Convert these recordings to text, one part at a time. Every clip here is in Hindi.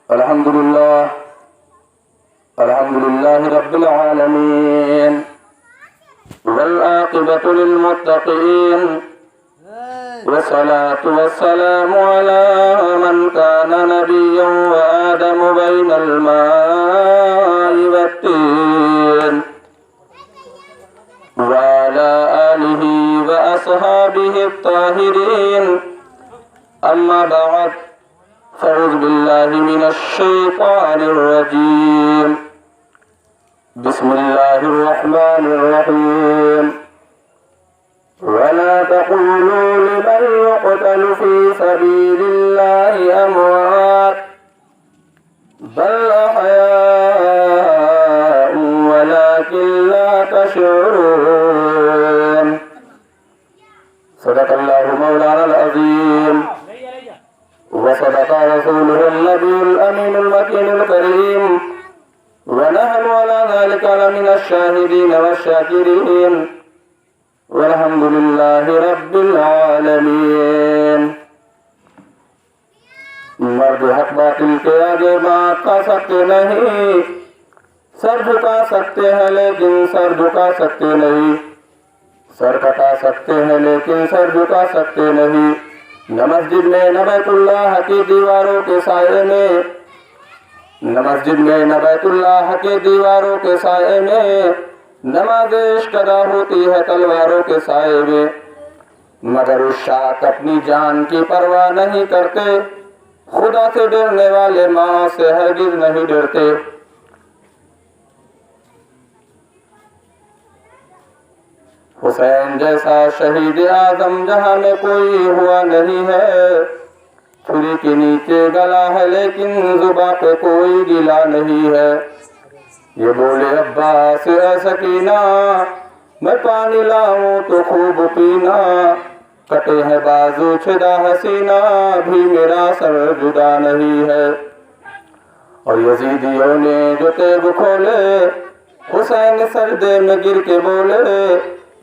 अल्हम्दुलिल्लाह रब्बिल आलमीन वल आक़िबतु लिल मुत्तक़ीन वस्सलातु वस्सलामु अला मन काना नबिय्यन व आदमु बैनल माइ वत्तीन व अला आलिहि व अस्हाबिहि अत्ताहिरीन अम्मा बअद फ़अऊज़ु बिल्लाहि मिनश शैतानिर रजीम बिस्मिल्लाहिर रहमानिर रहीम वला तक़ूलू लिमन युक़तलु फ़ी सबीलिल्लाहि अमवात बल अहयाउन वलाकिन ला तशऊरून सदक़ल्लाहु मौलानाल अज़ीम वसदक़ रसूलुहुल नबियुल अमीनुल मकीनुल करीम वनहनु अला ज़ालिका लमिनश शाहिदीन वश्शाकिरीन वल्हम्दुलिल्लाहि रब्बिल आलमीन। मर्द हक बातिल के आगे बात कर सकते नहीं, सर झुका सकते हैं लेकिन सर झुका सकते नहीं, सर कटा सकते हैं लेकिन सर झुका सकते नहीं। न मस्जिद में न बैतुल्लाह की दीवारों के साए में, न मस्जिद में न बैतुल्लाह के दीवारों के साए में नमाज़ कदा होती है तलवारों के साए में। मगर उस शाक अपनी जान की परवाह नहीं करते, खुदा से डरने वाले माँ से हरगिज़ नहीं डरते। हुसैन जैसा शहीद आज़म जहां में कोई हुआ नहीं है, छुरी के नीचे गला है लेकिन जुबां पे कोई गिला नहीं है। ये बोले अब्बास ए सकीना, मैं पानी लाऊं तो खूब पीना, कटे हैं बाजू छिदा हसीना, भी मेरा सर जुदा नहीं है। और यजीदियों ने जो तेग खोले, हुसैन सरदे में गिर के बोले,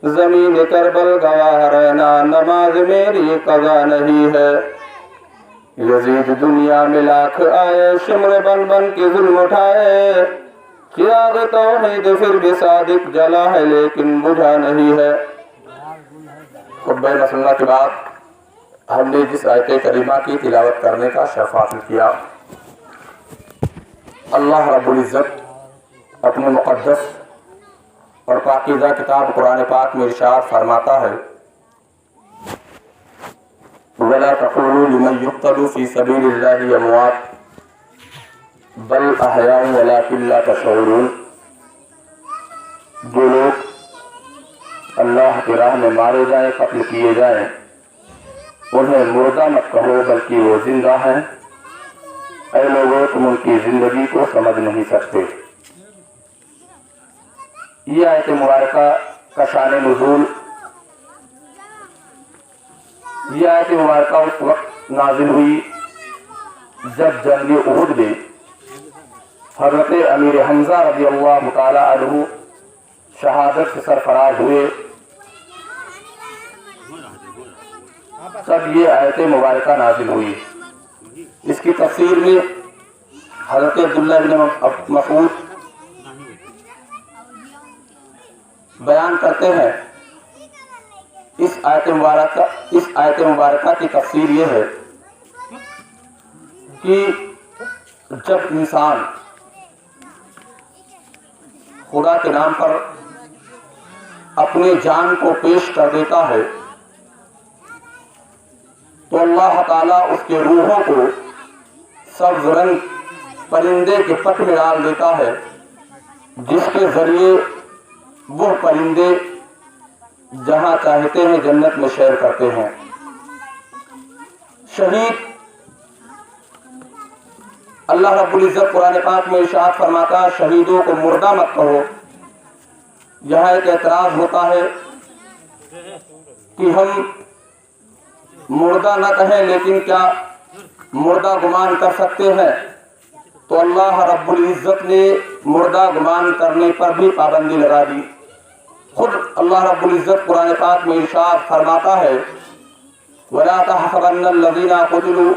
ज़मीन करबल गवाह रहना नमाज मेरी कज़ा नहीं है। यजीद दुनिया में लाख आए, शिमर बन बन के जुल्म उठाए, चिराग तौहीद फिर भी सादिक जला है लेकिन बुझा नहीं है। खुतबे मसलना के बाद हमने जिस आयत करीमा की तिलावत करने का शर्फ हासिल किया, अल्लाह रब्बुल इज़्ज़त अपने मुक़द्दस और पाकीज़ा किताब कुरान पाक में इरशाद फरमाता है, वला तक़ूलू लिमन युक़तलु फ़ी सबीलिल्लाहि अमवात बल अहयाउन वलाकिन ला तशऊरून। जो लोग अल्लाह की राह में मारे जाएं, कत्ल किए जाएं, उन्हें मुर्दा मत कहो बल्कि वो जिंदा हैं। ऐ लोगों, तुम उनकी जिंदगी को समझ नहीं सकते। ये आयत मुबारका का शान नुज़ूल, ये आयत मुबारका उस वक्त नाजिल हुई जब जंग उहुद में हज़रत अमीर हमज़ा रज़ियल्लाहु ताला अन्हु शहादत से सरफराज हुए। तब ये आयत मुबारका नाजिल हुई। इसकी तफसीर में हज़रत अब्दुल्लाह बिन मसूद बयान करते हैं। इस आयत मुबारका की तफसीर ये है कि जब इंसान खुदा के नाम पर अपनी जान को पेश कर देता है तो अल्लाह ताला उसके रूहों को सब्ज़ रंग परिंदे के पट में डाल देता है, जिसके जरिए वो परिंदे जहां चाहते हैं जन्नत में सैर करते हैं। शहीद अल्लाह रब्बुल इज़्ज़त कुरान पाक में इरशाद फरमाता है, शहीदों को मुर्दा मत कहो। यहाँ एक एतराज होता है कि हम मुर्दा न कहें लेकिन क्या मुर्दा गुमान कर सकते हैं? तो अल्लाह रब्बुल इज़्ज़त ने मुर्दा गुमान करने पर भी पाबंदी लगा दी। खुद अल्लाह रब्बुल इज़्ज़त कुरान पाक में इरशाद फरमाता है, वला तहसबन्नल्लज़ीना क़ुतिलू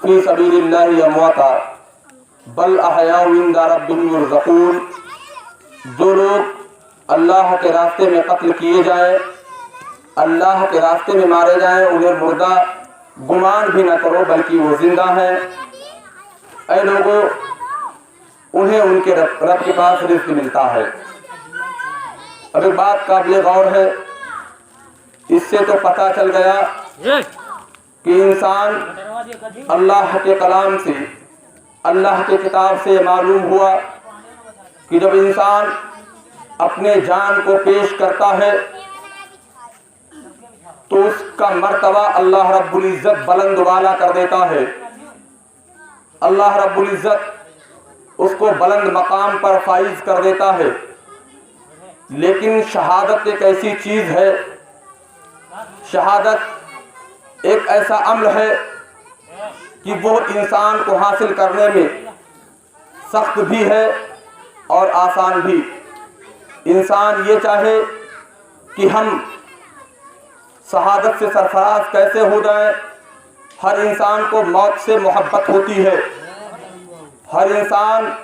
फ़ी सबीलिल्लाहि अमवाता, बल अहयाउ इंदा रब्बिहिम युरज़क़ून। जो लोग अल्लाह के रास्ते में कत्ल किए जाए, अल्लाह के रास्ते में मारे जाएं, उन्हें मुर्दा गुमान भी न करो बल्कि वो जिंदा हैं। ऐ लोगों, उन्हें उनके रब के पास रिज़्क़ मिलता है। अब एक बात काबिल गौर है, इससे तो पता चल गया कि इंसान अल्लाह के कलाम से, अल्लाह के किताब से मालूम हुआ कि जब इंसान अपने जान को पेश करता है तो उसका मर्तबा अल्लाह रब्बुल इज़्ज़त बुलंद वाला कर देता है। अल्लाह रब्बुल इज़्ज़त उसको बुलंद मकाम पर फाइज कर देता है। लेकिन शहादत एक ऐसी चीज़ है, शहादत एक ऐसा अमल है कि वो इंसान को हासिल करने में सख्त भी है और आसान भी। इंसान ये चाहे कि हम शहादत से सरफराज कैसे हो जाए, हर इंसान को मौत से मोहब्बत होती है। हर इंसान,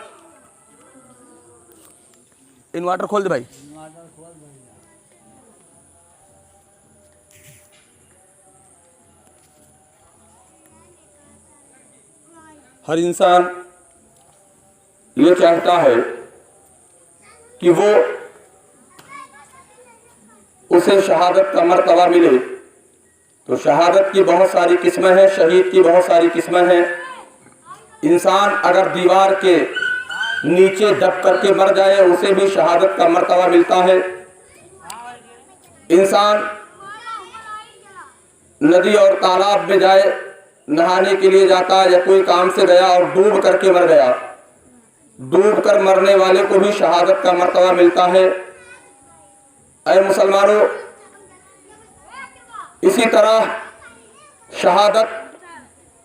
इन्वर्टर खोल दे भाई। हर इंसान ये चाहता है कि वो उसे शहादत का मर्तबा मिले। तो शहादत की बहुत सारी किस्में हैं, शहीद की बहुत सारी किस्में हैं। इंसान अगर दीवार के नीचे दब करके मर जाए उसे भी शहादत का मर्तबा मिलता है। इंसान नदी और तालाब में जाए, नहाने के लिए जाता है या कोई काम से गया और डूब करके मर गया, डूब कर मरने वाले को भी शहादत का मर्तबा मिलता है। ऐ मुसलमानों, इसी तरह शहादत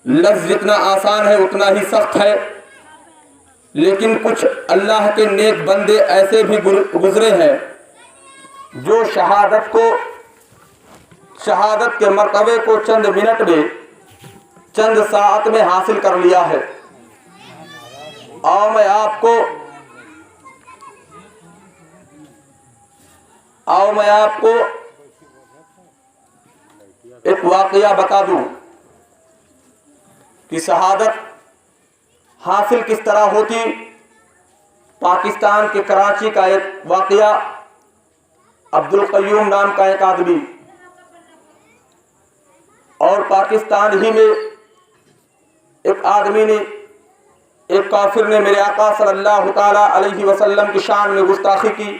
लफ्ज़ जितना आसान है उतना ही सख्त है। लेकिन कुछ अल्लाह के नेक बंदे ऐसे भी गुजरे हैं जो शहादत के मर्तबे को चंद मिनट में, चंद सात में हासिल कर लिया है। आओ मैं आपको एक वाकया बता दूं कि शहादत हासिल किस तरह होती। पाकिस्तान के कराची का एक वाकया, अब्दुल क़य्यूम नाम का एक आदमी, और पाकिस्तान ही में एक आदमी ने, एक काफिर ने मेरे आका सल्लल्लाहु ताला अलैहि वसल्लम की शान में गुस्ताखी की।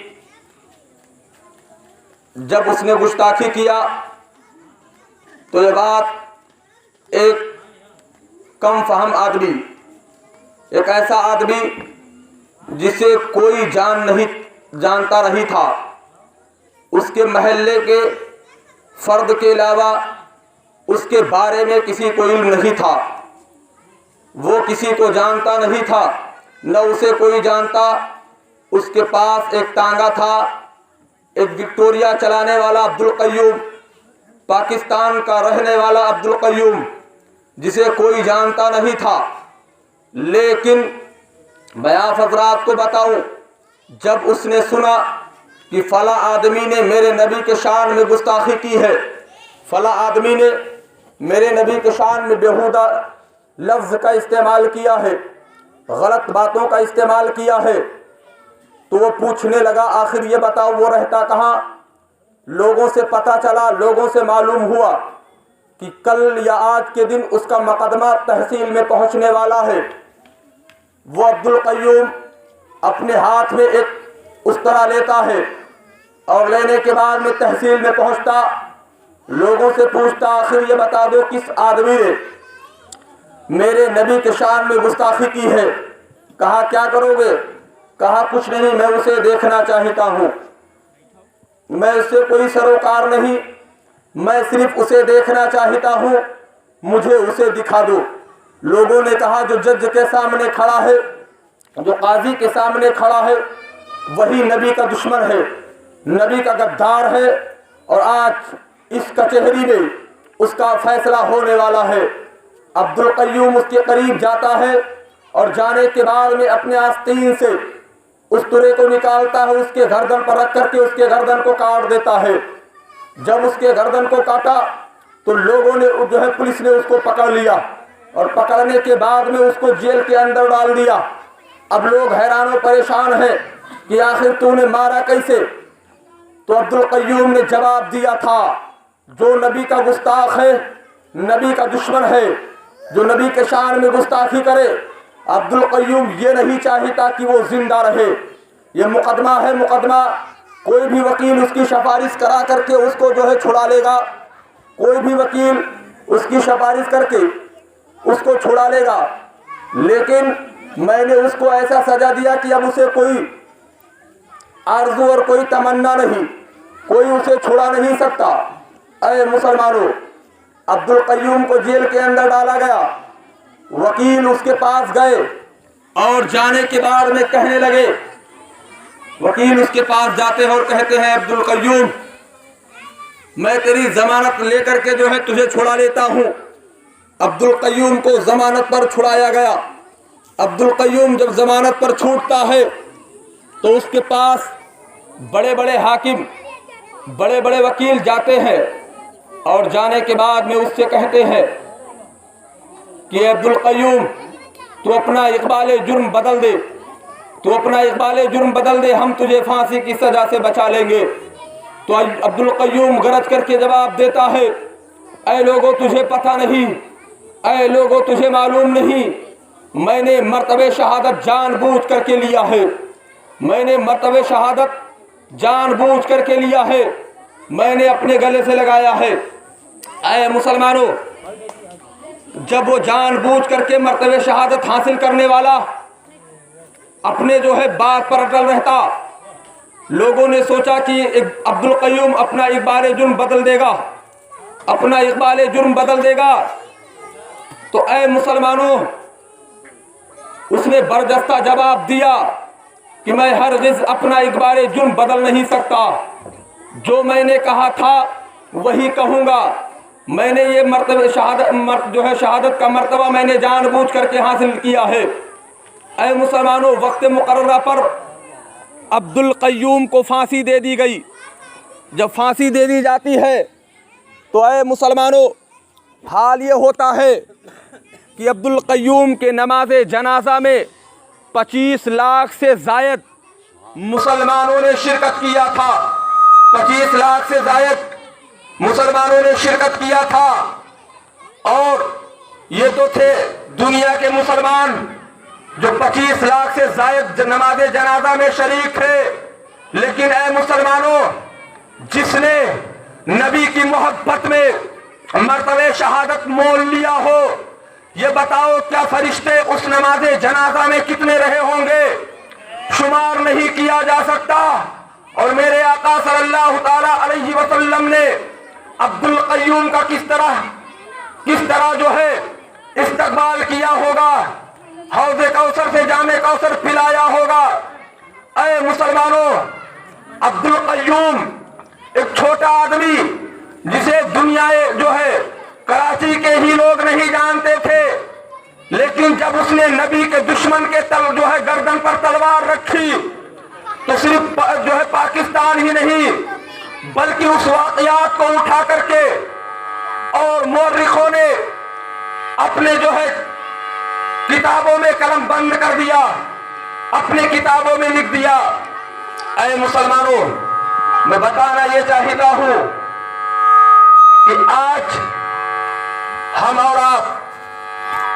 जब उसने गुस्ताखी किया तो ये बात एक कम फहम आदमी, एक ऐसा आदमी जिसे कोई जानता नहीं था, उसके महल्ले के फर्द के अलावा उसके बारे में किसी को इल्म नहीं था। वो किसी को जानता नहीं था, न उसे कोई जानता। उसके पास एक तांगा था, एक विक्टोरिया चलाने वाला अब्दुल क़य्यूम, पाकिस्तान का रहने वाला अब्दुल क़य्यूम, जिसे कोई जानता नहीं था। लेकिन मैं आप हज़रात को बताऊं, जब उसने सुना कि फला आदमी ने मेरे नबी के शान में गुस्ताखी की है, फला आदमी ने मेरे नबी के शान में बेहुदा लफ्ज़ का इस्तेमाल किया है, गलत बातों का इस्तेमाल किया है, तो वो पूछने लगा, आखिर ये बताओ वो रहता कहाँ। लोगों से पता चला, लोगों से मालूम हुआ कि कल या आज के दिन उसका मुकदमा तहसील में पहुंचने वाला है। वो अब्दुल क़य्यूम अपने हाथ में एक उस्तरा लेता है और लेने के बाद में तहसील में पहुंचता, लोगों से पूछता, आखिर ये बता दो किस आदमी ने मेरे नबी के शान में गुस्ताखी की है। कहा क्या करोगे? कहा कुछ नहीं, मैं उसे देखना चाहता हूँ, मैं उससे कोई सरोकार नहीं, मैं सिर्फ उसे देखना चाहता हूँ, मुझे उसे दिखा दो। लोगों ने कहा जो जज के सामने खड़ा है, जो काजी के सामने खड़ा है, वही नबी का दुश्मन है, नबी का गद्दार है, और आज इस कचहरी में उसका फैसला होने वाला है। अब्दुल क़य्यूम उसके करीब जाता है और जाने के बाद में अपने आस्तीन से उस तुरे को निकालता है, उसके गर्दन पर रख करके उसके गर्दन को काट देता है। जब उसके गर्दन को काटा तो लोगों ने जो है पुलिस ने उसको पकड़ लिया और पकड़ने के बाद में उसको जेल के अंदर डाल दिया। अब लोग हैरान और परेशान हैं कि आखिर तूने मारा कैसे। तो अब्दुल कय्यूम ने जवाब दिया था, जो नबी का गुस्ताख है, नबी का दुश्मन है, जो नबी के शान में गुस्ताखी करे, अब्दुल कय्यूम ये नहीं चाहता कि वो जिंदा रहे। ये मुकदमा है, मुकदमा कोई भी वकील उसकी सिफारिश करा करके उसको जो है छुड़ा लेगा, कोई भी वकील उसकी सिफारिश करके उसको छुड़ा लेगा। लेकिन मैंने उसको ऐसा सजा दिया कि अब उसे कोई आरज़ू और कोई तमन्ना नहीं, कोई उसे छुड़ा नहीं सकता। अरे मुसलमानों, अब्दुल कय्यूम को जेल के अंदर डाला गया। वकील उसके पास गए और जाने के बाद में कहने लगे, वकील उसके पास जाते हैं और कहते हैं, अब्दुल कय्यूम मैं तेरी जमानत लेकर के जो है तुझे छुड़ा लेता हूँ। अब्दुल कय्यूम को जमानत पर छुड़ाया गया। अब्दुल कय्यूम जब जमानत पर छूटता है तो उसके पास बड़े बड़े हाकिम, बड़े बड़े वकील जाते हैं और जाने के बाद में उससे कहते हैं कि अब्दुल कय्यूम तू अपना इकबाल जुर्म बदल दे, तू अपना इकबाल जुर्म बदल दे, हम तुझे फांसी की सजा से बचा लेंगे। तो अब्दुल कय्यूम गरज करके जवाब देता है, ऐ लोगों तुझे पता नहीं, ऐ लोगों तुझे मालूम नहीं, मैंने मर्तबे शहादत जानबूझ करके लिया है, मैंने मर्तबे शहादत जानबूझ करके लिया है, मैंने अपने गले से लगाया है। ऐ मुसलमानों, जब वो जानबूझ करके मर्तबे शहादत हासिल करने वाला अपने जो है बात पर अटल रहता, लोगों ने सोचा कि अब्दुल कय्यूम अपना इकबाल जुर्म बदल देगा, अपना इकबाल जुर्म बदल देगा। तो ऐ मुसलमानों, उसने बरजस्ता जवाब दिया कि मैं हरगिज़ अपना इकबाल जुर्म बदल नहीं सकता, जो मैंने कहा था वही कहूँगा, मैंने ये मर्तबे शहादत जो है शहादत का मर्तबा मैंने जानबूझ करके हासिल किया है। ऐ मुसलमानों, वक्त मुकर्रर पर अब्दुल कय्यूम को फांसी दे दी गई। जब फांसी दे दी जाती है तो ऐ मुसलमानों, हाल ये होता है कि अब्दुल कय्यूम के नमाज जनाजा में 25 लाख से ज़ायद मुसलमानों ने शिरकत किया था। 25 लाख से ज़ायद मुसलमानों ने शिरकत किया था। और ये तो थे दुनिया के मुसलमान जो 25 लाख से ज़ायद नमाज जनाजा में शरीक थे। लेकिन ऐ मुसलमानों, जिसने नबी की मोहब्बत में मर्तबे शहादत मोल लिया हो, ये बताओ क्या फरिश्ते उस नमाज जनाजा में कितने रहे होंगे, शुमार नहीं किया जा सकता। और मेरे आका सल्लल्लाहु ताला अलैहि वसल्लम ने अब्दुल कय्यूम का किस तरह जो है इस्तकबाल किया होगा, हौज़े कौसर से जामे कौसर पिलाया होगा। ऐ मुसलमानों, अब्दुल कय्यूम एक छोटा आदमी जिसे दुनिया जो है कराची के ही लोग नहीं जानते थे, लेकिन जब उसने नबी के दुश्मन के जो है गर्दन पर तलवार रखी तो सिर्फ जो है पाकिस्तान ही नहीं बल्कि उस वाक़यात को उठा करके और मौर्रिखों ने अपने जो है किताबों में कलम बंद कर दिया, अपने किताबों में लिख दिया। ऐ मुसलमानों, मैं बताना ये चाहता हूं कि आज हम और आप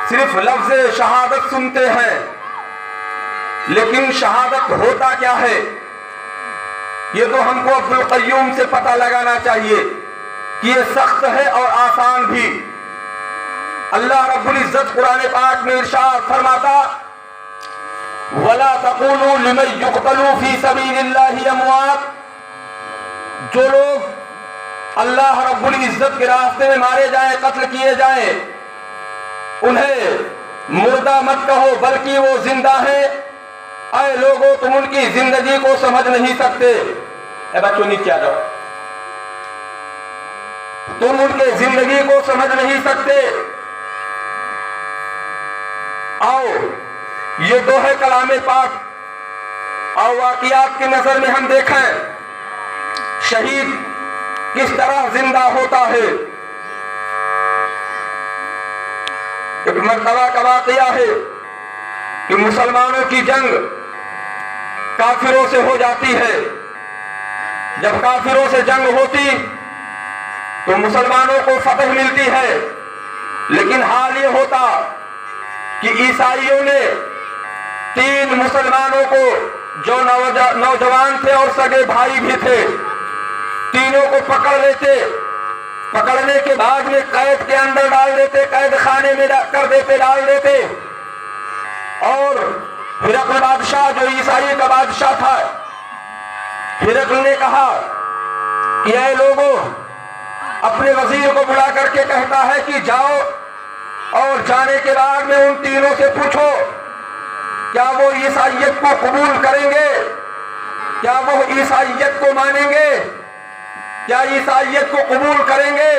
सिर्फ लफ्ज़ शहादत सुनते हैं, लेकिन शहादत होता क्या है ये तो हमको अब्दुल कय्यूम से पता लगाना चाहिए कि ये सख्त है और आसान भी। अल्लाह रब्बुल इज्जत कुरान पाक में इरशाद फरमाता, वला तक़ूलू लिमन युक़तलू फी सबीलिल्लाहि अमवात, जो लोग अल्लाह रब्बुल इज्जत के रास्ते में मारे जाएं, कत्ल किए जाएं, उन्हें मुर्दा मत कहो बल्कि वो जिंदा है। ऐ लोगों, तुम उनकी जिंदगी को समझ नहीं सकते। ए बच्चों नीचे आ जाओ, तुम उनके जिंदगी को समझ नहीं सकते। आओ ये तो है कलामे पाक। और वाक़ियात की नजर में हम देखें शहीद किस तरह जिंदा होता है। एक मर्तबा का वाक़या है कि मुसलमानों की जंग काफिरों से हो जाती है। जब काफिरों से जंग होती तो मुसलमानों को फतह मिलती है, लेकिन हाल ये होता कि ईसाइयों ने 3 मुसलमानों को, जो नौजवान थे और सगे भाई भी थे, तीनों को पकड़ लेते। पकड़ने के बाद में कैद के अंदर डाल देते, कैद खाने में कर देते, डाल देते। और हिरकल बादशाह, जो ईसाई का बादशाह था, हिरकल ने कहा कि ऐ लोगों, अपने वजीर को बुला करके कहता है कि जाओ और जाने के बाद में उन तीनों से पूछो क्या वो ईसाइयत को कबूल करेंगे, क्या वो ईसाइयत को मानेंगे, क्या ईसाइयत को कबूल करेंगे।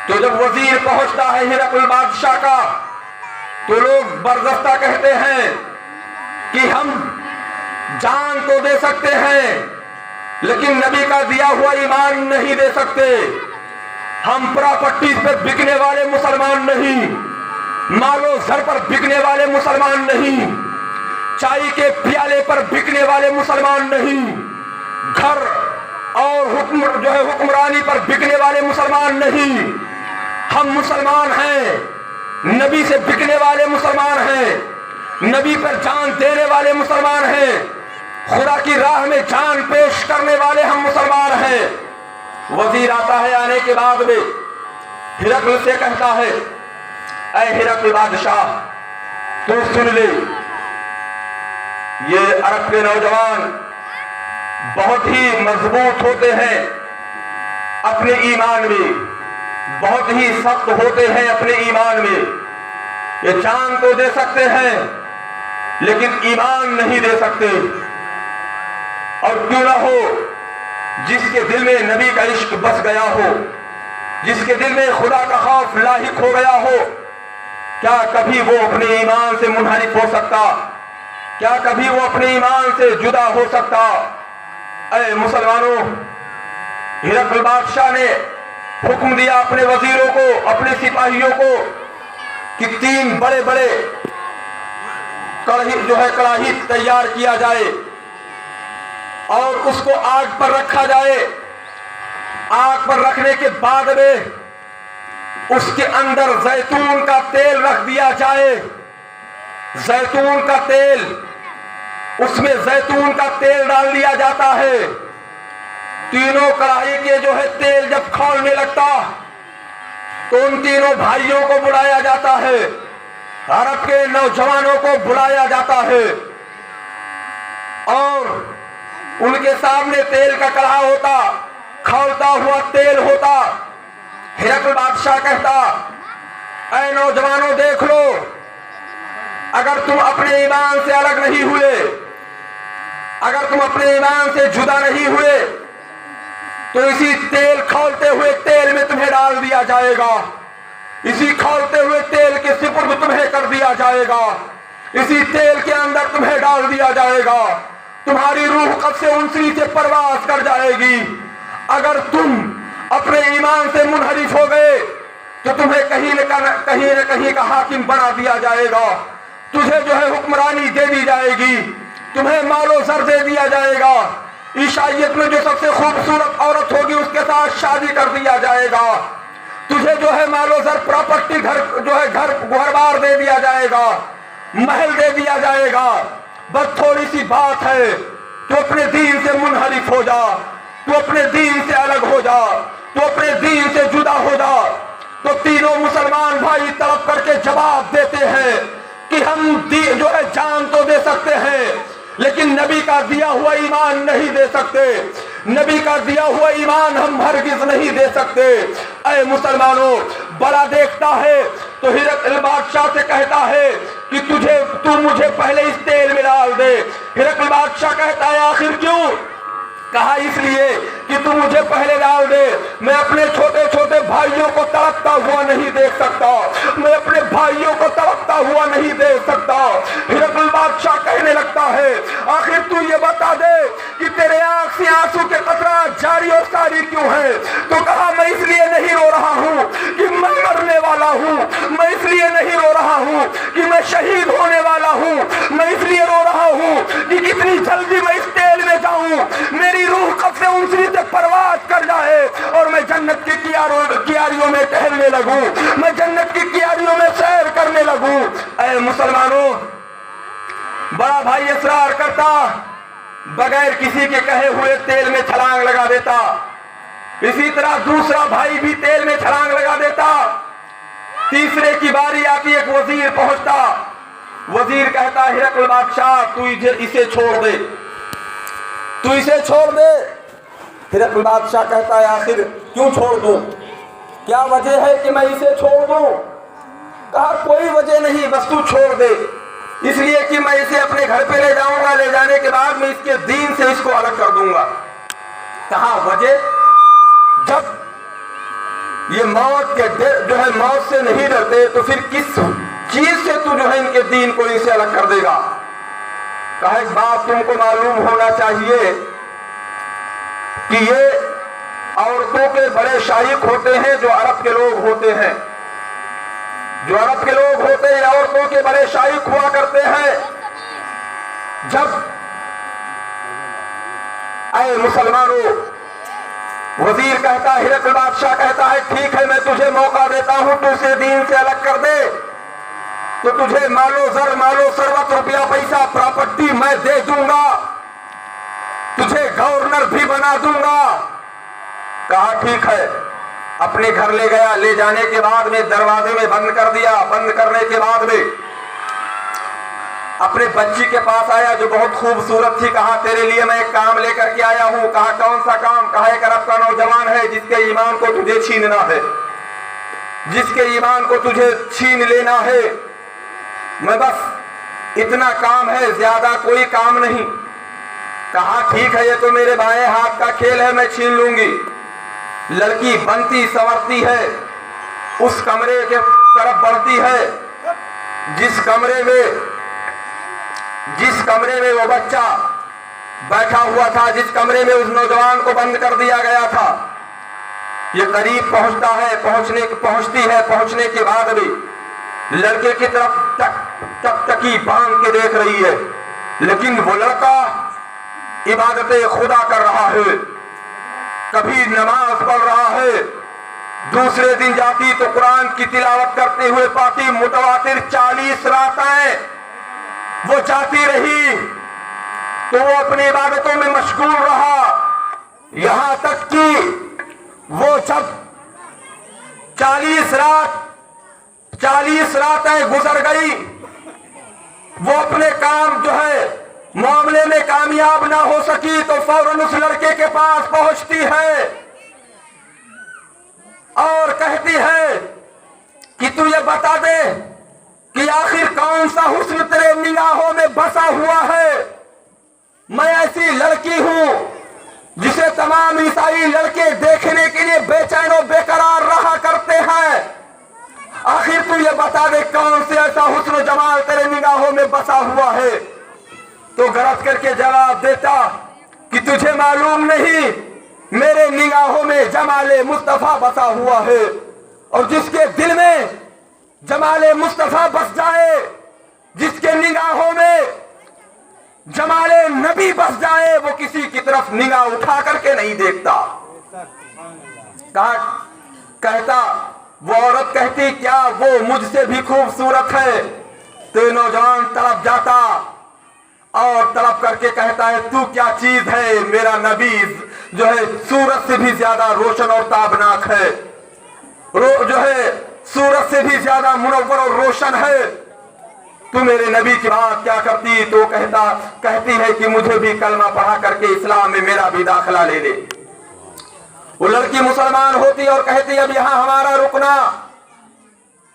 तो जब वजीर पहुंचता है हिरकल बादशाह का, तो लोग बर्जस्ता कहते हैं कि हम जान तो दे सकते हैं, लेकिन नबी का दिया हुआ ईमान नहीं दे सकते। हम प्रॉपर्टी पे बिकने वाले मुसलमान नहीं, मालो जर पर बिकने वाले मुसलमान नहीं, चाय के प्याले पर बिकने वाले मुसलमान नहीं, घर और हुक्मरानी पर बिकने वाले मुसलमान नहीं। हम मुसलमान हैं, नबी से बिकने वाले मुसलमान हैं, नबी पर जान देने वाले मुसलमान हैं, खुदा की राह में जान पेश करने वाले हम मुसलमान हैं। वजीर आता है, आने के बाद में हिरकल से कहता है, ऐ हिरकल बादशाह, तू सुन ले, ये अरब के नौजवान बहुत ही मजबूत होते हैं अपने ईमान में, बहुत ही सख्त होते हैं अपने ईमान में। ये जान तो दे सकते हैं, लेकिन ईमान नहीं दे सकते। और क्यों ना हो, जिसके दिल में नबी का इश्क बस गया हो, जिसके दिल में खुदा का खौफ लाहिक हो गया हो, क्या कभी वो अपने ईमान से मुनहरिफ हो सकता? क्या कभी वो अपने ईमान से जुदा हो सकता? ऐ मुसलमानों, हिरकल बादशाह ने हुक्म दिया अपने वजीरों को, अपने सिपाहियों को कि 3 बड़े बड़े कड़ाही तैयार किया जाए और उसको आग पर रखा जाए। आग पर रखने के बाद में उसके अंदर जैतून का तेल रख दिया जाए। जैतून का तेल, उसमें जैतून का तेल डाल दिया जाता है। तीनों कढ़ाई के तेल जब खौलने लगता तो उन तीनों भाइयों को बुलाया जाता है, अरब के नौजवानों को बुलाया जाता है और उनके सामने तेल का कढ़ा होता, खौलता हुआ तेल होता। हिरकल बादशाह कहता, ऐ नौजवानों देख लो, अगर तुम अपने ईमान से अलग नहीं हुए, अगर तुम अपने ईमान से जुदा नहीं हुए, तो इसी तेल खौलते हुए तेल में तुम्हें डाल दिया जाएगा, इसी खौलते हुए तेल के सिपुर्द तुम्हें कर दिया जाएगा, इसी तेल के अंदर तुम्हें डाल दिया जाएगा। तुम्हारी रूह कब से उनसी से परवास कर जाएगी। अगर तुम अपने ईमान से मुनहरिफ हो गए तो तुम्हें कहीं न कहीं का हाकिम बना दिया जाएगा, तुझे हुक्मरानी दे दी जाएगी, तुम्हें मालो सर दे दिया जाएगा, ईसाइयत में जो सबसे खूबसूरत औरत होगी उसके साथ शादी कर दिया जाएगा, तुझे मालो सर प्रॉपर्टी घर बार दे दिया जाएगा, महल दे दिया जाएगा। बस थोड़ी सी बात है, तू अपने दीन से मुनहरिफ हो जा, तू अपने दीन से अलग हो जा, तू अपने दीन से जुदा हो जा। तो तीनों मुसलमान भाई तड़प करके जवाब देते हैं कि हम जान तो दे सकते हैं, लेकिन नबी का दिया हुआ ईमान नहीं दे सकते, नबी का दिया हुआ ईमान हम हरगिज नहीं दे सकते। ऐ मुसलमानों, बड़ा देखता है तो हिरकल बादशाह से कहता है कि तू मुझे पहले इस तेल में डाल दे। हिरकल बादशाह कहता है, आखिर क्यों? कहा इसलिए कि तू मुझे पहले डाल दे, मैं अपने छोटे छोटे भाइयों को तड़पता हुआ नहीं देख सकता, मैं अपने भाइयों को तड़पता हुआ नहीं देख सकता। हिरकल बादशाह कहने लगता है आखिर तू ये बता दे कि तेरे आंख से आंसू के कतरा जारी और सारी क्यों है? तो कहा मैं इसलिए नहीं रो रहा हूँ कि मैं मरने वाला हूँ, मैं इसलिए नहीं रो रहा हूँ कि मैं शहीद होने वाला हूँ, मैं इसलिए रो रहा हूँ कि कितनी जल्दी मैं इस तेल में जाऊं, मेरी रूह कब से ऊंची तक परवाज कर जाए और मैं जन्नत की कियारियों में टहलने लगूं, मैं जन्नत की कियारियों में सैर करने लगूं। ऐ मुसलमानों, बड़ा भाई इसरार करता, बगैर किसी के कहे हुए तेल में छलांग लगा देता, इसी तरह दूसरा भाई भी तेल में छलांग लगा देता। तीसरे की बारी आती, एक वजीर पहुंचता, वजीर कहता हिरकल बादशाह तू इसे छोड़ दे, तू इसे छोड़ दे। हिरकल बादशाह कहता है आखिर क्यों छोड़ दूं, क्या वजह है कि मैं इसे छोड़ दूं? कहा कोई वजह नहीं, बस तू छोड़ दे, इसलिए कि मैं इसे अपने घर पे ले जाऊंगा, ले जाने के बाद मैं इसके दीन से इसको अलग कर दूंगा। कहा वजह, जब ये मौत के जो है मौत से नहीं डरते तो फिर किस चीज से तू जो है इनके दीन को इनसे अलग कर देगा? कहा एक बात तुमको मालूम होना चाहिए कि ये औरतों के बड़े शाइक होते हैं जो अरब के लोग होते हैं, जो अरब के लोग होते हैं औरतों के बड़े शाइक हुआ करते हैं। जब आए मुसलमानों, वजीर कहता है, हिरकल बादशाह कहता है ठीक है मैं तुझे मौका देता हूं, तू उसे दीन से अलग कर दे तो तुझे मालो जर मालो सर्वत रुपया पैसा प्रॉपर्टी मैं दे दूंगा, तुझे गवर्नर भी बना दूंगा। कहा ठीक है, अपने घर ले गया, ले जाने के बाद में दरवाजे में बंद कर दिया, बंद करने के बाद में अपने बच्ची के पास आया जो बहुत खूबसूरत थी। कहा तेरे लिए मैं एक काम लेकर के आया हूं। कहा कौन सा काम? कहा एक अरब का नौजवान है जिसके ईमान को तुझे छीनना है, जिसके ईमान को तुझे छीन लेना है, मैं बस इतना काम है, ज्यादा कोई काम नहीं। कहा ठीक है ये तो मेरे बाएं हाथ का खेल है, मैं छीन लूंगी। लड़की बनती संवरती है, उस कमरे के तरफ बढ़ती है जिस कमरे में वो बच्चा बैठा हुआ था, जिस कमरे में उस नौजवान को बंद कर दिया गया था। ये करीब पहुंचता है, पहुंचने के बाद भी लड़के की तरफ टकटकी बांध के देख रही है, लेकिन वो लड़का इबादत खुदा कर रहा है, कभी नमाज पढ़ रहा है। दूसरे दिन जाती तो कुरान की तिलावत करते हुए पाती, मुतवातिर 40 रातें वो जाती रही तो वो अपनी इबादतों में मशगूल रहा, यहां तक कि वो जब 40 रातें गुजर गई, वो अपने काम जो है मामले में कामयाब ना हो सकी तो फौरन उस लड़के के पास पहुंचती है और कहती है कि तू ये बता दे कि आखिर कौन सा हुस्न तेरे निगाहों में बसा हुआ है। मैं ऐसी लड़की हूं जिसे तमाम ईसाई लड़के देखने के लिए बेचैन और बेकरार रहा करते हैं, आखिर तू ये बता दे कौन से ऐसा हुस्न जमाल तेरे निगाहों में बसा हुआ है। तो गरज करके जवाब देता कि तुझे मालूम नहीं, मेरे निगाहों में जमाले मुस्तफा बसा हुआ है, और जिसके दिल में जमाले मुस्तफा बस जाए, जिसके निगाहों में जमाले नबी बस जाए, वो किसी की तरफ निगाह उठा करके नहीं देखता। कहता वो औरत कहती क्या वो मुझसे भी खूबसूरत है? तो नौजवान तड़प जाता और तड़प करके कहता है तू क्या चीज है, मेरा नबी जो है सूरज से भी ज्यादा रोशन और ताबनाक है, जो है सूरज से भी ज्यादा मुनव्वर और रोशन है, तू मेरे नबी की बात क्या करती? तो कहती है कि मुझे भी कलमा पढ़ा करके इस्लाम में मेरा भी दाखिला ले ले। वो लड़की मुसलमान होती और कहती अब यहाँ हमारा रुकना,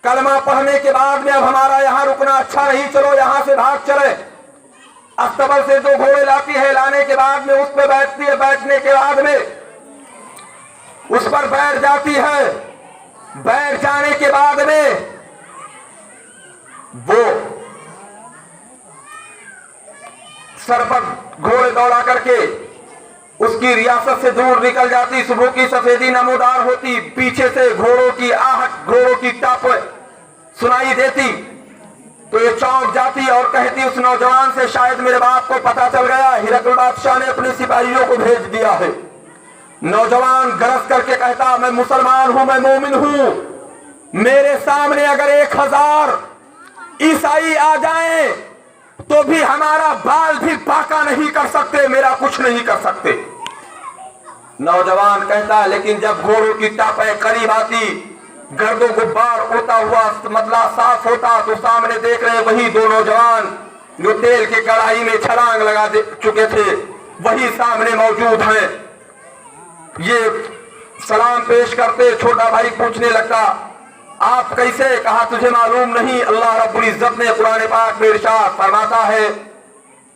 कलमा पढ़ने के बाद में अब हमारा यहाँ रुकना अच्छा नहीं, चलो यहाँ से भाग चले। अस्तबल से 2 घोड़े लाती है, लाने के बाद में उस पर बैठती है, बैठने के बाद में उस पर बैठ जाती है। बैठ जाने के बाद में वो सर पर घोड़े दौड़ा करके उसकी रियासत से दूर निकल जाती। सुबह की सफेदी नमोदार होती, पीछे से घोड़ों की आहट, घोड़ों की टाप सुनाई देती। तो ये चौंक जाती और कहती उस नौजवान से, शायद मेरे बाप को पता चल गया, हिरकल बादशाह ने अपने सिपाहियों को भेज दिया है। नौजवान गरज करके कहता, मैं मुसलमान हूं, मैं मोमिन हूं, मेरे सामने अगर 1000 ईसाई आ जाएं तो भी हमारा बाल भी बाका नहीं कर सकते, मेरा कुछ नहीं कर सकते। नौजवान कहता, लेकिन जब घोड़ों की टापें करीब आती, गर्दों गुब्बार उड़ता हुआ मतला साफ होता, तो सामने देख रहे वही 2 नौजवान जो तेल की कढ़ाई में छलांग लगा चुके थे, वही सामने मौजूद हैं। ये सलाम पेश करते छोटा भाई पूछने लगता, आप कैसे? कहा, तुझे मालूम नहीं, अल्लाह रब्बुल इज्जत ने कुरान पाक में इरशाद फरमाता है,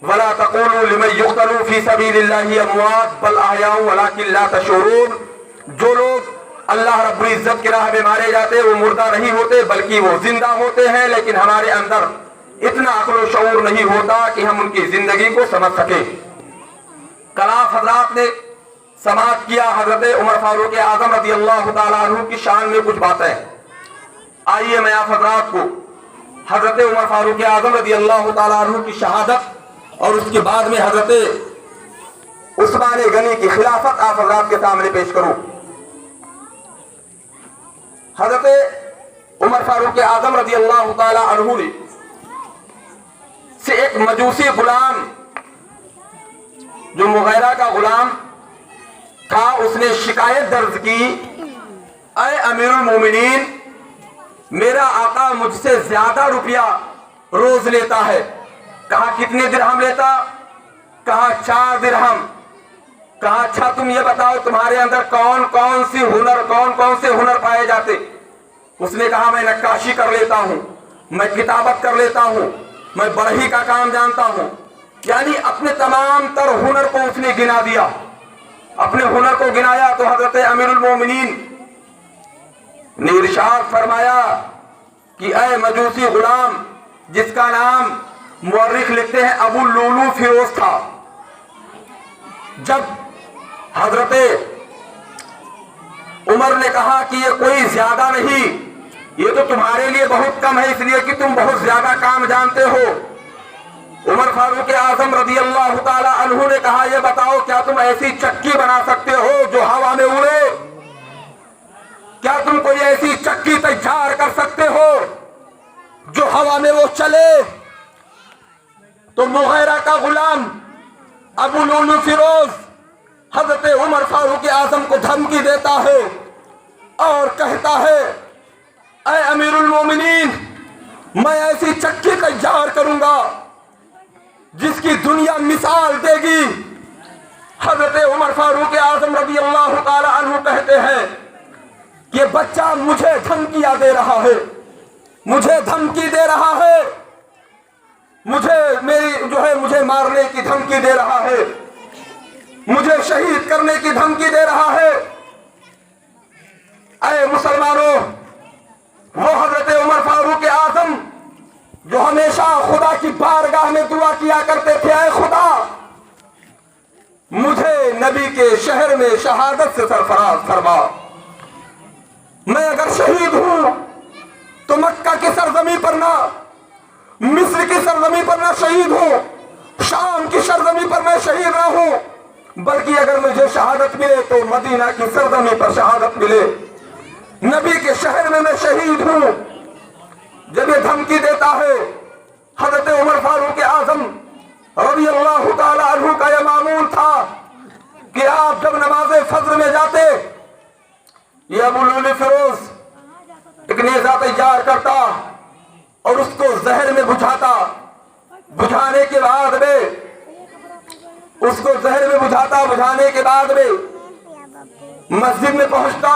वला तक़ूलू लिमन युक़तलू फी सबीलिल्लाहि अमवात बल अहयाउ वलाकिन ला तशऊरून। जो लोग अल्लाह रब्बुल इज्जत की राह में मारे जाते वो मुर्दा नहीं होते, बल्कि वो जिंदा होते हैं, लेकिन हमारे अंदर इतना अक्ल शऊर नहीं होता कि हम उनकी जिंदगी को समझ सके। कलाफ हजरात ने समाप्त किया हजरत उमर फारूक आजम रज़ी अल्लाह तआला अन्हु की शान में कुछ बातें। आइए मैं आप हजरात को हजरत उमर फारूक आजम रज़ी अल्लाह तआला अन्हु की शहादत और उसके बाद में हजरत उस्मान गनी की खिलाफत आप हजरात के सामने पेश करूं। हजरत उमर फारूक आजम रज़ी अल्लाह तआला अन्हु से एक मजूसी गुलाम जो मुगैरा का गुलाम था, उसने शिकायत दर्ज की, ऐ अमीरुल मोमिनीन, मेरा आका मुझसे ज्यादा रुपया रोज लेता है। कहा, कितने दिरहम लेता? कहा, 4 दिरहम। कहा, अच्छा तुम ये बताओ तुम्हारे अंदर कौन कौन से हुनर पाए जाते? उसने कहा, मैं नक्काशी कर लेता हूं, मैं किताबत कर लेता हूं, मैं बढ़ई का काम जानता हूं। यानी अपने तमाम तर हुनर को उसने गिना दिया। अपने हुनर को गिनाया तो हजरत अमीरुल मोमिनीन ने इरशाद फरमाया कि ऐ मजूसी गुलाम, जिसका नाम मुअर्रिख लिखते हैं अबू लूलू फिरोज था, जब हजरत उमर ने कहा कि ये कोई ज्यादा नहीं, ये तो तुम्हारे लिए बहुत कम है, इसलिए कि तुम बहुत ज्यादा काम जानते हो। उमर फारूक आजम रज़ी अल्लाह तआला अन्हु ने कहा, ये बताओ क्या तुम ऐसी चक्की बना सकते हो जो हवा में उड़े? क्या तुम कोई ऐसी चक्की तैयार कर सकते हो जो हवा में वो चले? तो मुगैरा का गुलाम अबू लूलू फिरोज हजरत उमर फारूक आजम को धमकी देता है और कहता है, ऐ अमीरुल मोमिनीन, मैं ऐसी चक्की तैयार करूंगा जिसकी दुनिया मिसाल देगी। हजरत उमर फारूक आजम रज़ी अल्लाह तआला अन्हु कहते हैं, ये बच्चा मुझे धमकियां दे रहा है, मुझे धमकी दे रहा है, मुझे मारने की धमकी दे रहा है, मुझे शहीद करने की धमकी दे रहा है। ऐ मुसलमानों, वो हजरत उमर फारूक आजम जो हमेशा खुदा की बारगाह में दुआ किया करते थे, ऐ खुदा मुझे नबी के शहर में शहादत से सरफराज फरमा। मैं अगर शहीद हूं तो मक्का की सरजमी पर ना, मिस्र की सरजमी पर ना शहीद हूं, शाम की सरजमी पर मैं शहीद ना हूं, बल्कि अगर मुझे शहादत मिले तो मदीना की सरजमी पर शहादत मिले, नबी के शहर में मैं शहीद हूं। जब ये धमकी देता है, हजरत उमर फारूक आजम रज़ी अल्लाह तआला अन्हु का यह मामूल था कि आप जब नमाज फज्र में जाते, ये अबू लूलू फिरोज एक नेज़ा तैयार करता और उसको जहर में बुझाता, बुझाने के बाद में उसको जहर में बुझाने के बाद में मस्जिद में पहुंचता।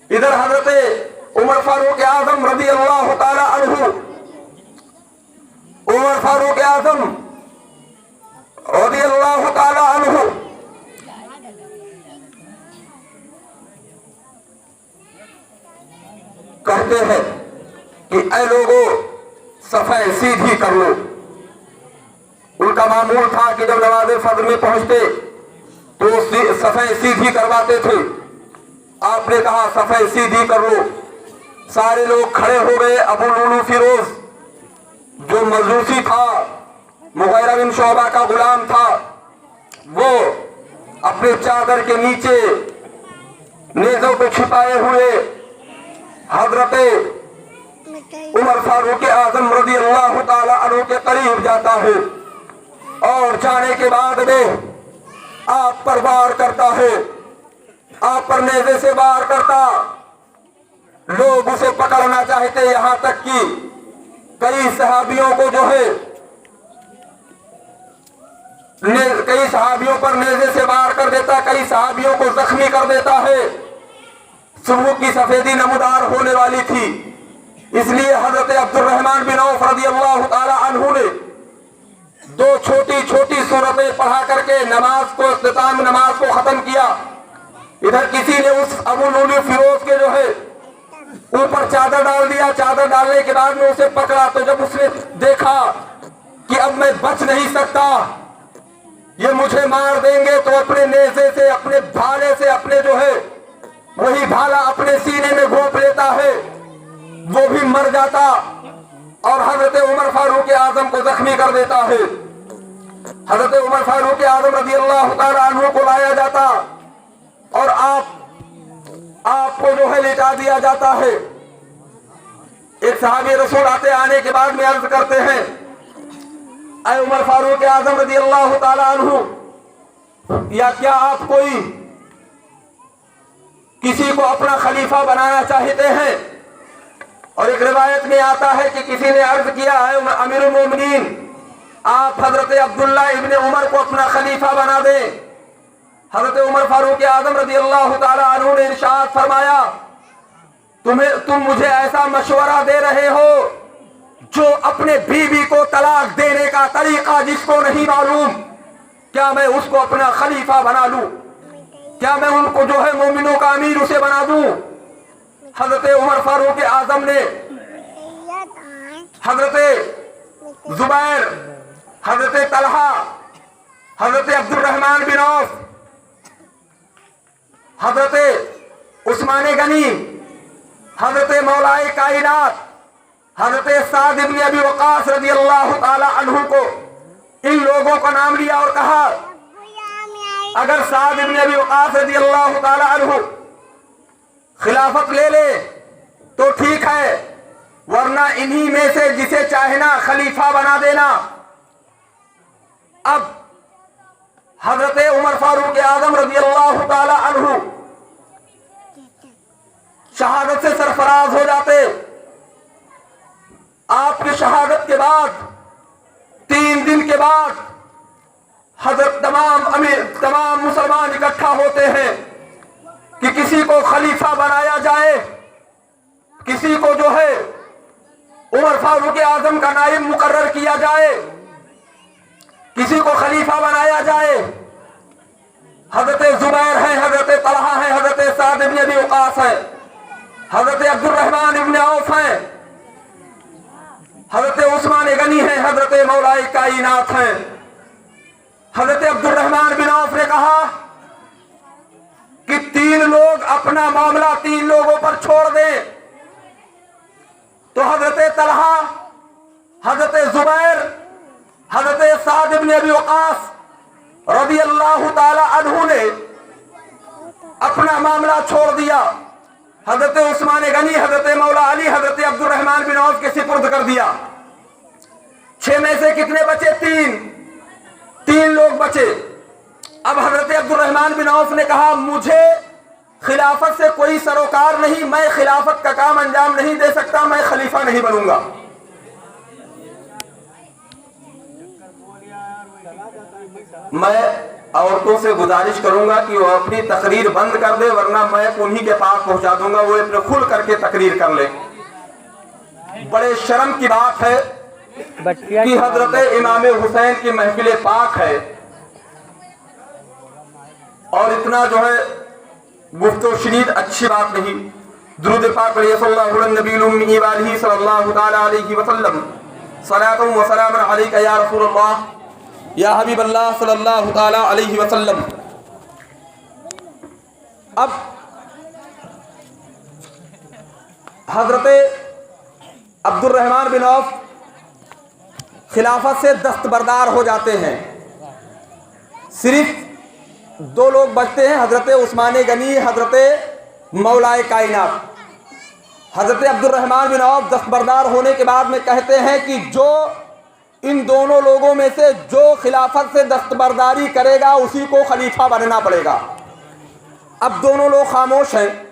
इधर हजरत उमर फारूक आजम रज़ी अल्लाह तआला अन्हु, उमर फारूक आजम कि ऐ लोगों सफ़े सीधी कर लो। उनका मामूल था कि जब नमाज़े फज्र में पहुंचते तो सफ़े सीधी करवाते थे। आपने कहा सफ़े सीधी कर लो। सारे लोग खड़े हो गए। अबू लुलू फिरोज जो मजूसी था, मुगैरा बिन शोबा का गुलाम था, वो अपने चादर के नीचे नेज़ों को छिपाए हुए हजरत उमर फारूक आजम रज़ी अल्लाह ताला अन्हु के करीब जाता है और जाने के बाद में आप पर वार करता है, आप पर नेज़े से वार करता। लोग उसे पकड़ना चाहते, यहां तक कि कई सहाबियों को जो है कई सहाबियों पर नेज़े से वार कर देता, कई सहाबियों को जख्मी कर देता है। सुबह की सफेदी नमूदार होने वाली थी, इसलिए हजरत अब्दुर्रहमान बिन औफ रज़ियल्लाहु ताला अन्हु ने दो छोटी छोटी सूरतें पढ़ा करके नमाज को इख्तिताम नमाज को खत्म किया। इधर किसी ने उस अबू लुलू फिरोज के जो है ऊपर चादर डाल दिया। चादर डालने के बाद में उसे पकड़ा तो जब उसने देखा कि अब मैं बच नहीं सकता, ये मुझे मार देंगे, तो अपने नेज़े से, अपने भाले से, अपने जो है वही भाला अपने सीने में घोंप लेता है, वो भी मर जाता और हजरत उमर फारूक आजम को जख्मी कर देता है। हजरत उमर फारूक आजम रज़ियल्लाहु ताला अन्हु को लाया जाता और आपको जो है लेटा दिया जाता है। एक सहाबी रसूल आने के बाद में अर्ज करते हैं, ऐ उमर फारूक आजम रज़ियल्लाहु ताला अन्हु, या क्या आप कोई किसी को अपना खलीफा बनाना चाहते हैं? और एक रिवायत में आता है कि किसी ने अर्ज किया, है अमीरुल मोमिनीन, आप हजरत अब्दुल्ला इब्ने उमर को अपना खलीफा बना दें। हजरत उमर फारूक आजम रज़ियल्लाहु ताला अन्हु ने इरशाद फरमाया, तुम मुझे ऐसा मशवरा दे रहे हो जो अपने बीवी को तलाक देने का तरीका जिसको नहीं मालूम, क्या मैं उसको अपना खलीफा बना लूं? क्या मैं उनको जो है मोमिनों का अमीर उसे बना दूं? हजरत उमर फारूक आजम ने हजरत जुबैर, हजरत तलहा, हजरत अब्दुर्रहमान बिन औफ, हजरत उस्मान गनी, हजरत मौलाए कायनात हजरत साद इब्न अबी वक़ास रज़ियल्लाहु ताला अन्हु को, इन लोगों का नाम लिया और कहा अगर साद इब्न अबी वक़ास रज़ियल्लाहु ताला अन्हु खिलाफत ले ले तो ठीक है, वरना इन्हीं में से जिसे चाहना खलीफा बना देना। अब हजरत उमर फारूक आजम रज़ियल्लाहु ताला अन्हु शहादत से सरफराज हो जाते। आपकी शहादत के बाद 3 दिन के बाद हजरत तमाम मुसलमान इकट्ठा होते हैं कि किसी को खलीफा बनाया जाए, किसी को जो है उमर फारूक आजम का नाइब मुकर्रर किया जाए, किसी को खलीफा बनाया जाए। हजरत जुबैर है, हजरत तलहा है, हजरत साद इब्न अबी वक़ास है, हजरत अब्दुर्रहमान इब्न औफ है, हजरत उस्मान गनी है, हजरत मौलाए कायनात है। हजरत अब्दुर्रहमान बिन औफ ने कहा कि 3 लोग अपना मामला 3 लोगों पर छोड़ दें। तो हजरत तलहा, हजरत जुबैर, हजरत साद इब्न अबी वक़ास रज़ियल्लाहु ताला अन्हु ने अपना मामला छोड़ दिया। हजरत उस्मान गनी, हजरत मौला अली, हजरत अब्दुर्रहमान बिन औफ के सिपुर्द कर दिया। 6 में से कितने बचे? 3 लोग बचे। अब हजरत अब्दुर्रहमान बिन औफ ने कहा मुझे खिलाफत से कोई सरोकार नहीं, मैं खिलाफत का काम अंजाम नहीं दे सकता, मैं खलीफा नहीं बनूंगा। मैं औरतों से गुजारिश करूंगा कि वो अपनी तकरीर बंद कर दे, वरना मैं उन्हीं के पास पहुंचा दूंगा, वो अपने खुल करके तकरीर कर ले। बड़े शर्म की बात है कि हजरत इमाम हुसैन की महफिल पाक है और इतना जो है गुफ्तो शरीद अच्छी बात नहीं। दुरूद पाक पढ़िए सल्लल्लाहु अलैहि नबील उम्मी व आलिहि सल्लल्लाहु तआला अलैहि वसल्लम। सलातु व सलामुन अलैका या रसूलल्लाह या हबीब अल्लाह सल्लल्लाहु तआला अलैहि वसल्लम। अब हजरत अब्दुर्रहमान बिन औफ खिलाफत से दस्तबरदार हो जाते हैं। सिर्फ दो लोग बचते हैं, हजरत उस्मान गनी, हजरत मौलाए कायनात। हजरत अब्दुर्रहमान बिन औफ दस्तबरदार होने के बाद में कहते हैं कि जो इन दोनों लोगों में से जो खिलाफत से दस्तबरदारी करेगा उसी को खलीफा बनना पड़ेगा। अब दोनों लोग खामोश हैं।